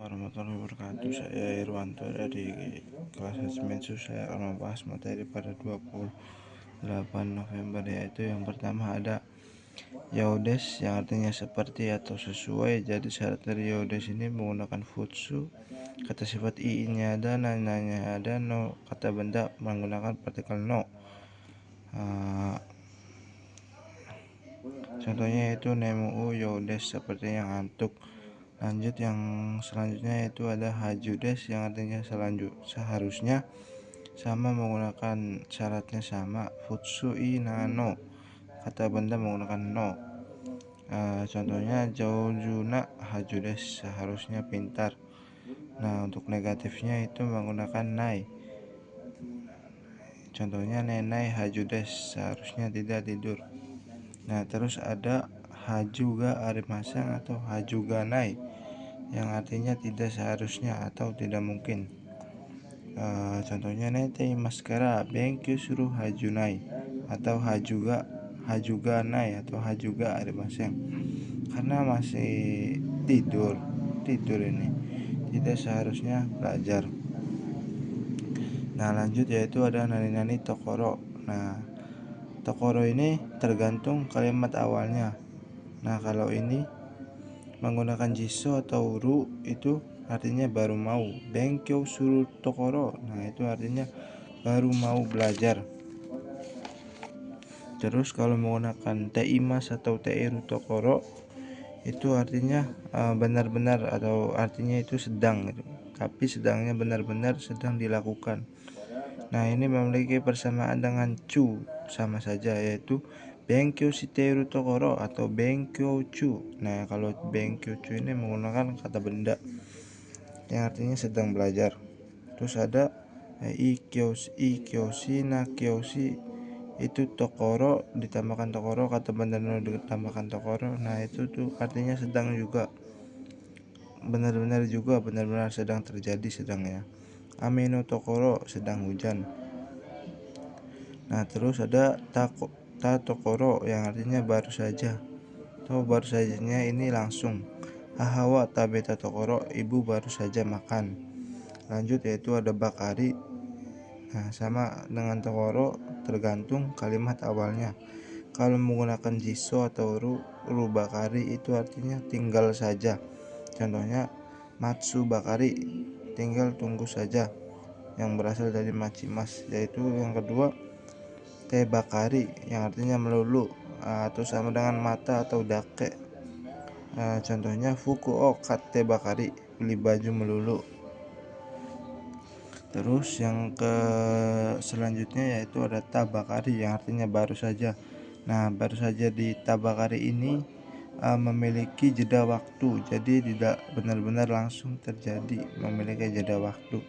warahmatullahi wabarakatuh. Saya Irwanto dari kelas Hasmensu. Saya akan membahas materi pada 28 November, yaitu yang pertama ada Yaudes yang artinya seperti atau sesuai. Jadi syarat dari Yaudes ini menggunakan futsu, kata sifat i-nya ada, nanya ada, no kata benda menggunakan partikel no. Contohnya yaitu nemu Yaudes seperti yang antuk. Lanjut yang selanjutnya yaitu ada hajudes yang artinya seharusnya, sama menggunakan syaratnya sama. Futsui nano, kata benda menggunakan no. Contohnya jaujuna hajudes, seharusnya pintar. Nah, untuk negatifnya itu menggunakan nai. Contohnya nenai hajudes, seharusnya tidak tidur. Nah, terus ada hajuga arimasang atau hajuga nai yang artinya tidak seharusnya atau tidak mungkin. Contohnya nete maskara benkyu suruh hajunai atau hajuga nai atau hajuga arimasang, karena masih tidur ini, tidak seharusnya belajar. Nah, lanjut yaitu ada nani tokoro. Nah, tokoro ini tergantung kalimat awalnya. Nah, kalau ini menggunakan jiso atau ru itu artinya baru mau. Benkyo suru tokoro, nah itu artinya baru mau belajar. Terus kalau menggunakan teimas atau teiru tokoro itu artinya benar-benar, atau artinya itu sedang gitu. Tapi sedangnya benar-benar sedang dilakukan. Nah, ini memiliki persamaan dengan chu, sama saja, yaitu benkyo shiteiru tokoro atau benkyo chu. Nah, kalau benkyo chu ini menggunakan kata benda yang artinya sedang belajar. Terus ada ikyoshi na kyoshi, itu tokoro ditambahkan tokoro, kata benda no ditambahkan tokoro. Nah, itu tuh artinya sedang juga, benar-benar juga, benar-benar sedang terjadi sedangnya. Ameno tokoro, sedang hujan. Nah, terus ada ta tokoro yang artinya baru saja, atau baru sajanya ini langsung. Hahawa tabeta tokoro, ibu baru saja makan. Lanjut yaitu ada bakari. Nah, sama dengan tokoro, tergantung kalimat awalnya. Kalau menggunakan jiso atau ru bakari itu artinya tinggal saja. Contohnya matsu bakari, tinggal tunggu saja, yang berasal dari machimas. Yaitu yang kedua te bakari yang artinya melulu, atau sama dengan mata atau dake. Contohnya fuku o kate bakari, beli baju melulu. Terus yang selanjutnya yaitu ada tabakari yang artinya baru saja. Nah, baru saja di tabakari ini memiliki jeda waktu, jadi tidak benar-benar langsung terjadi, memiliki jeda waktu.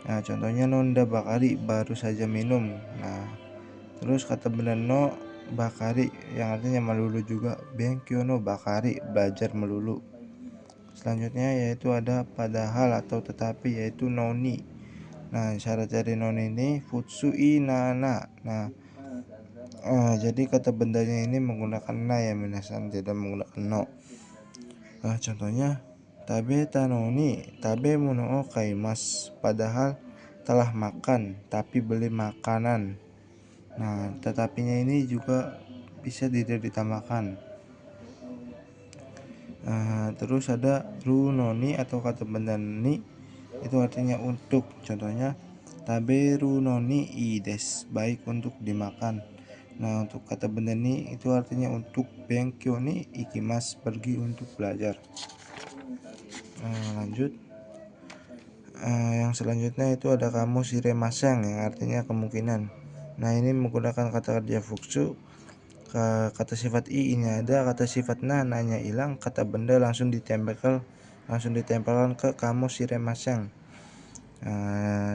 Nah, contohnya nonda bakari, baru saja minum. Nah, terus kata benda no bakari yang artinya melulu juga. Benkyo no bakari, belajar melulu. Selanjutnya yaitu ada padahal atau tetapi, yaitu noni. Nah, syarat dari noni ini futsui nana. Nah, jadi kata bendanya ini menggunakan na ya minasan, tidak menggunakan no. Contohnya tabe tanoni tabe mono o kaimas, padahal telah makan tapi beli makanan. Nah, tetapinya ini juga bisa tidak ditambahkan. Terus ada runoni atau kata benda ni, itu artinya untuk. Contohnya taberu noni ides, baik untuk dimakan. Nah, untuk kata benda ni itu artinya untuk. Benkyo ni ikimas, pergi untuk belajar. Lanjut yang selanjutnya itu ada kamu shiremasang yang artinya kemungkinan. Nah, ini menggunakan kata kerja futsu. Kata sifat i nya ada, kata sifat nanya hilang, kata benda langsung ditempelkan ke kamu shiremasang.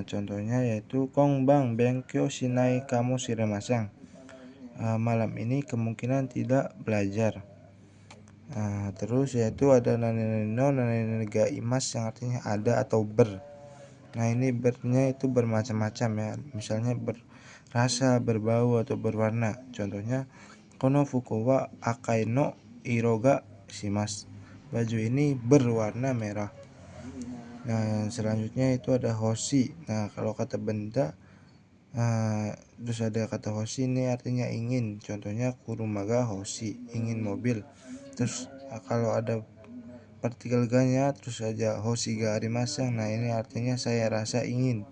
Contohnya yaitu kongbang benkyo shinai kamu shiremasang, malam ini kemungkinan tidak belajar. Terus yaitu ada nani ga imas yang artinya ada atau ber. Nah, ini bernya itu bermacam-macam ya, misalnya berrasa, berbau, atau berwarna. Contohnya kono fuku wa akai no iroga shimas, baju ini berwarna merah. Nah, selanjutnya itu ada hoshi. Nah, kalau kata benda terus ada kata hoshi ini artinya ingin. Contohnya kurumaga hoshi, ingin mobil. Terus kalau ada partikel ga-nya terus aja hoshi ga arimasang. Nah, ini artinya saya rasa ingin.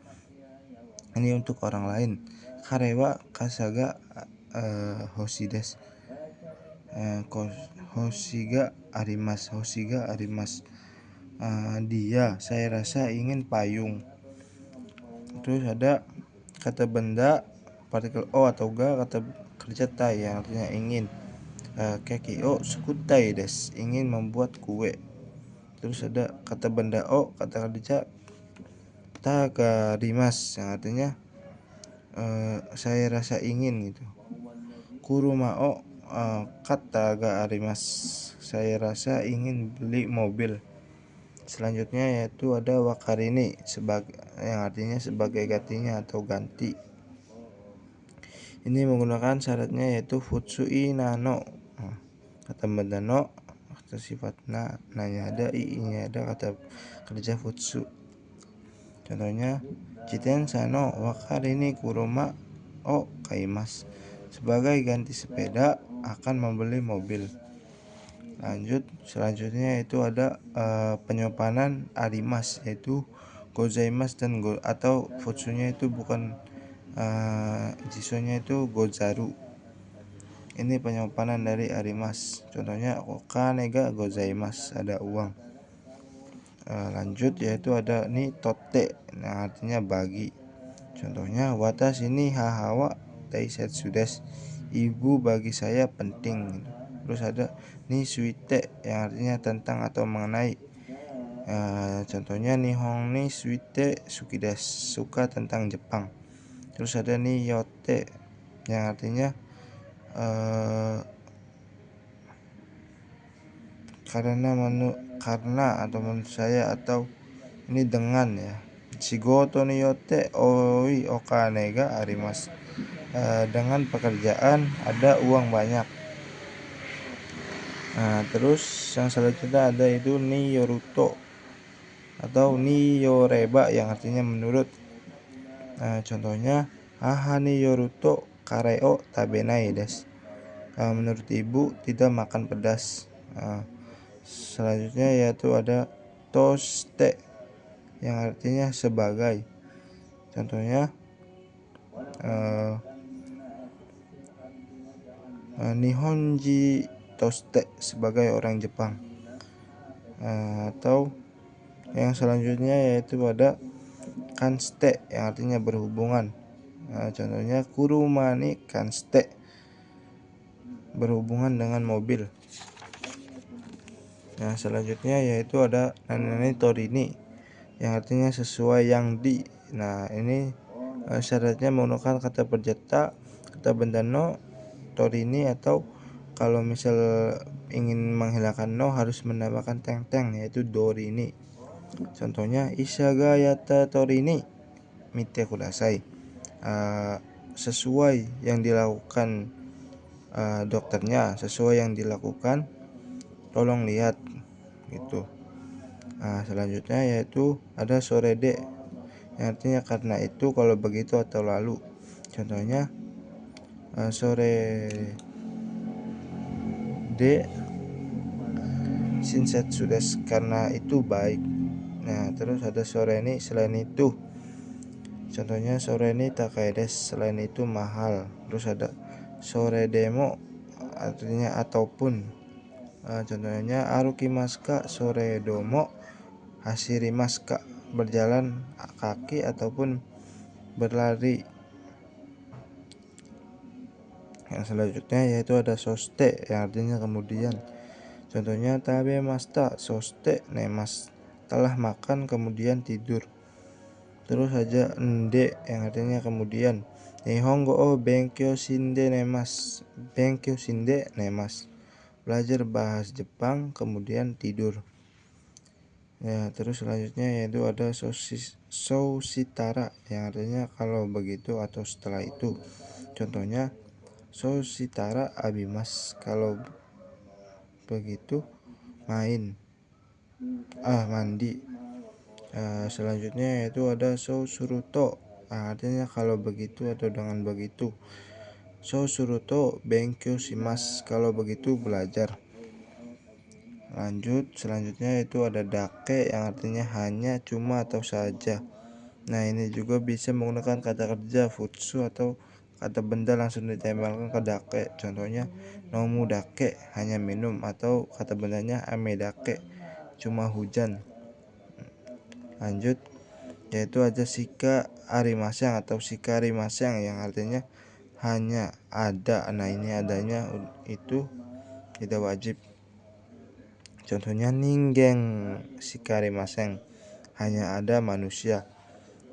Ini untuk orang lain. Karewa kasaga hoshi desu. Hoshi ga arimasu. Dia, saya rasa ingin payung. Terus ada kata benda partikel o atau ga, kata kerja tai yang artinya ingin. Keki o sukutai desu, ingin membuat kue. Terus ada kata benda o, kata kerja tagarimas yang artinya saya rasa ingin gitu. Kuruma o kata ga arimas, saya rasa ingin beli mobil. Selanjutnya yaitu ada wakarini sebagai yang artinya sebagai gantinya atau ganti. Ini menggunakan syaratnya yaitu futsui nano. Kata benda no, kata sifat na, nanya ada, i-nya ada, kata kerja futsu. Contohnya jiten sano wakarini kuruma o kaimas, sebagai ganti sepeda akan membeli mobil. Selanjutnya itu ada penyopanan arimas yaitu gozaimasu dan atau futsunya itu bukan jisonya itu gozaru. Ini penyopanan dari arimas. Contohnya okane ga gozaimasu, ada uang. Lanjut yaitu ada ni totte, nah artinya bagi. Contohnya watashi ni hahawa daisetsu desu, ibu bagi saya penting. Terus ada ni suite yang artinya tentang atau mengenai. Contohnya nihon ni suite suki desu, suka tentang Jepang. Terus ada ni yote yang artinya karena atau menurut saya atau ini dengan ya. Shigoto ni yote oi okane ga arimasu, dengan pekerjaan ada uang banyak. Terus yang selanjutnya ada itu ni yoruto atau ni yoreba yang artinya menurut. Contohnya haha ni yoruto kare o tabenai desu, menurut ibu tidak makan pedas. Selanjutnya yaitu ada toste yang artinya sebagai. Contohnya nihonji toste, sebagai orang Jepang. Atau yang selanjutnya yaitu ada kanste yang artinya berhubungan. Contohnya kuruma ni kanste, berhubungan dengan mobil. Selanjutnya yaitu ada nanani torini yang artinya sesuai yang di. Nah, ini syaratnya menggunakan kata perjeta, kata benda no, torini, atau kalau misal ingin menghilangkan no harus menambahkan teng-teng yaitu dorini. Contohnya isaga yata torini mite kudasai, sesuai yang dilakukan dokternya, sesuai yang dilakukan tolong lihat gitu. Selanjutnya yaitu ada sore de yang artinya karena itu, kalau begitu, atau lalu. Contohnya sore de shinsetsu desu, karena itu baik. Nah, terus ada sore ni selain itu. Contohnya sore ni takai desu, selain itu mahal. Terus ada sore demo artinya ataupun. Contohnya arukimasu ka sore domo hashirimasu ka, berjalan kaki ataupun berlari. Yang selanjutnya yaitu ada soste yang artinya kemudian. Contohnya tabemashita soste nemasu, telah makan kemudian tidur. Terus aja ende yang artinya kemudian. Nihongo o benkyou shinde nemasu, belajar bahasa Jepang kemudian tidur. Terus selanjutnya yaitu ada sousitara yang artinya kalau begitu atau setelah itu. Contohnya sousitara abimas, kalau begitu mandi. Selanjutnya yaitu ada so suruto, artinya kalau begitu atau dengan begitu. So suruto benkyou shimasu, kalau begitu belajar. Lanjut, selanjutnya itu ada dake yang artinya hanya, cuma, atau saja. Nah, ini juga bisa menggunakan kata kerja futsu atau kata benda langsung ditempelkan ke dake. Contohnya nomu dake, hanya minum, atau kata bendanya ame dake, cuma hujan. Lanjut, yaitu ada shika arimaseng atau shika arimaseng yang artinya hanya ada. Nah, ini adanya itu tidak wajib. Contohnya ningen shika arimaseng, hanya ada manusia.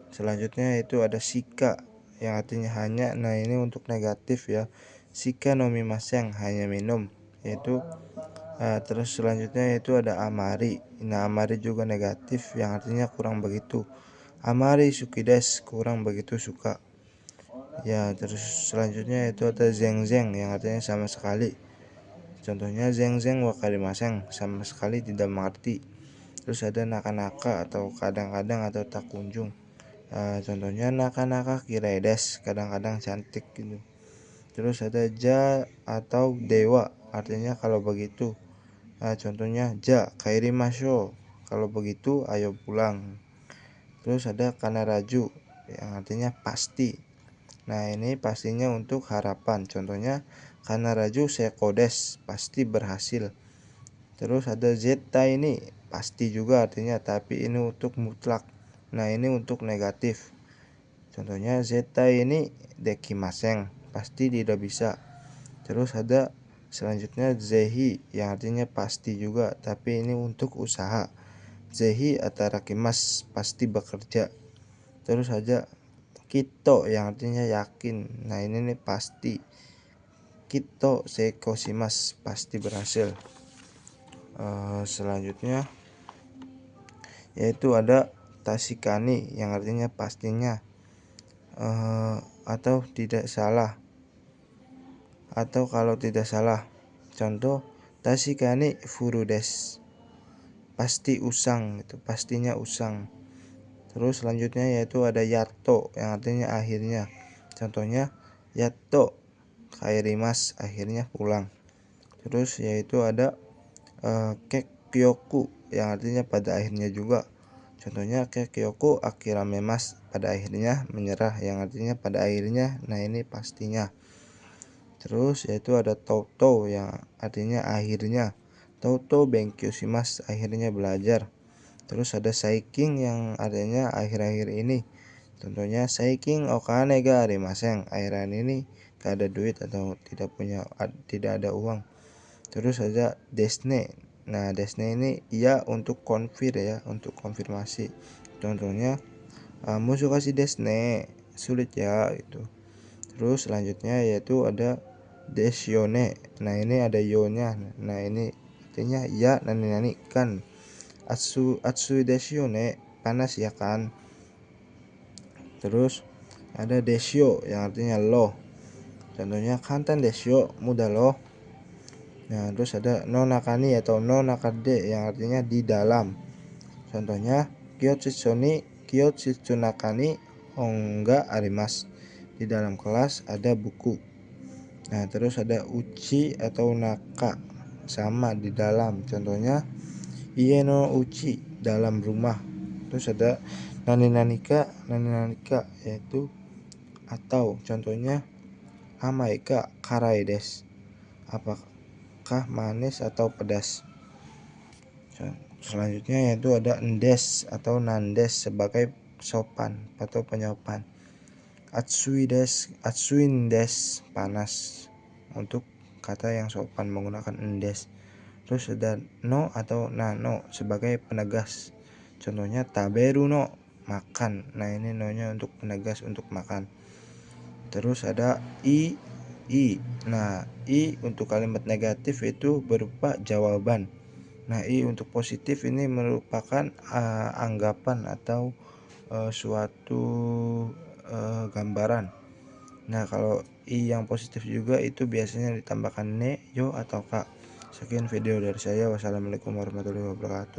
Selanjutnya itu ada shika yang artinya hanya. Nah, ini untuk negatif ya. Shika nomimaseng, hanya minum, yaitu terus selanjutnya itu ada amari. Nah, amari juga negatif yang artinya kurang begitu. Amari suki desu, kurang begitu suka. Ya, terus selanjutnya itu ada zengzeng yang artinya sama sekali. Contohnya zengzeng wakarimaseng, sama sekali tidak mengerti. Terus ada naka-naka atau kadang-kadang atau tak kunjung. Contohnya naka-naka kirai desu, kadang-kadang cantik gitu. Terus ada ja atau dewa, artinya kalau begitu. Contohnya ja kairimasho, kalau begitu ayo pulang. Terus ada kanaraju yang artinya pasti. Nah, ini pastinya untuk harapan. Contohnya kanaraju seiko desu, pasti berhasil. Terus ada zeta, ini pasti juga artinya, tapi ini untuk mutlak. Nah, ini untuk negatif. Contohnya zeta ini dekimaseng, pasti tidak bisa. Terus ada selanjutnya zehi yang artinya pasti juga, tapi ini untuk usaha. Zehi atarakimasu, pasti bekerja. Terus ada kito yang artinya yakin. Nah, ini nih pasti. Kito seikoshimasu, pasti berhasil. Selanjutnya yaitu ada tashikani yang artinya pastinya, atau tidak salah, atau kalau tidak salah. Contoh tashikani furu desu, pasti usang, itu pastinya usang. Terus selanjutnya yaitu ada yato yang artinya akhirnya. Contohnya yato kairimasu, akhirnya pulang. Terus yaitu ada kekyoku yang artinya pada akhirnya juga. Contohnya kekyoku akiramemasu, pada akhirnya menyerah, yang artinya pada akhirnya. Nah, ini pastinya. Terus yaitu ada toto yang artinya akhirnya. Toto benkyou shimasu, akhirnya belajar. Terus ada saiking yang artinya akhir-akhir ini. Contohnya saiking okane ga arimasen, akhir-akhir ini gak ada duit atau tidak ada uang. Terus ada desne. Nah, desne ini ya untuk ya, untuk konfirmasi. Contohnya musukasi desne, sulit ya itu. Terus selanjutnya yaitu ada desyone. Nah, ini ada yo-nya. Nah, ini artinya ya, nani kan. Atsui desu ne, panas ya kan. Terus ada desyo yang artinya loh. Contohnya kantan desyo, mudah loh. Nah, terus ada no nakani atau no nakade yang artinya di dalam. Contohnya kyotsucho nakani honga arimasu, di dalam kelas ada buku. Nah, terus ada uchi atau naka, sama, di dalam. Contohnya ie no uchi, dalam rumah. Terus ada nani-nanika yaitu atau. Contohnya amai ka karai desu, apakah manis atau pedas. Selanjutnya yaitu ada endes atau nandes sebagai sopan atau penyopan. Atsuin des, panas, untuk kata yang sopan menggunakan endes. Terus ada no atau nano sebagai penegas. Contohnya taberu no, makan. Nah, ini no-nya untuk penegas, untuk makan. Terus ada i. Nah, i untuk kalimat negatif itu berupa jawaban. Nah, i untuk positif ini merupakan anggapan atau suatu gambaran. Nah, kalau i yang positif juga itu biasanya ditambahkan ne, yo, atau ka. Sekian video dari saya. Wassalamualaikum warahmatullahi wabarakatuh.